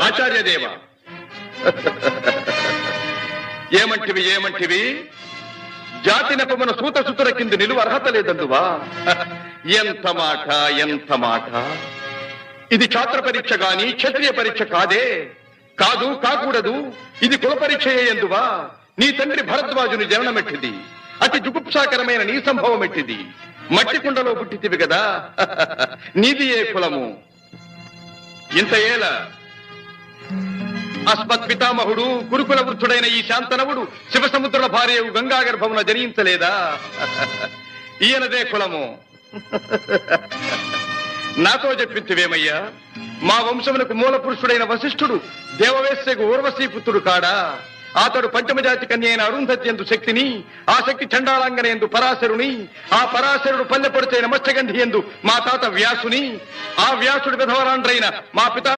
ఆచార్యదేవ ఏమంటివి ఏమంటివి జాతి నెపమున సూత సుతుర కింద నిలువ అర్హత లేదందువా? ఎంత మాట ఎంత మాట! ఇది ఛాత్ర పరీక్ష గాని క్షత్రియ పరీక్ష కాదే. కాదు కాకూడదు, ఇది కుల పరీక్ష ఎందువా? నీ తండ్రి భరద్వాజుని జననమెట్టిది, అతి జుగుప్సాకరమైన నీ సంభవం ఎట్టిది. మట్టి కుండలో పుట్టితివి కదా, నీది ఏ కులము? ఇంత ఏల అస్మత్ పితామహుడు గురుకుల వృద్ధుడైన ఈ శాంతనవుడు శివసముద్రుల భార్య గంగా గర్భమున జనించలేదా? ఈయనదే కులము. నాతో చెప్పించువేమయ్యా, మా వంశమునకు మూల పురుషుడైన వశిష్ఠుడు దేవవేశ్యకు ఊర్వశీపుత్రుడు కాడా? అతడు పంచమజాతి కన్య అయిన అరుంధతి ఎందు శక్తిని, ఆ శక్తి చండాళంగన ఎందు పరాశరుని, ఆ పరాశరుడు పల్లెపొడిచైన మత్స్యగంధి ఎందు మా తాత వ్యాసుని, ఆ వ్యాసుడు విధవరాండ్రైన మా పితా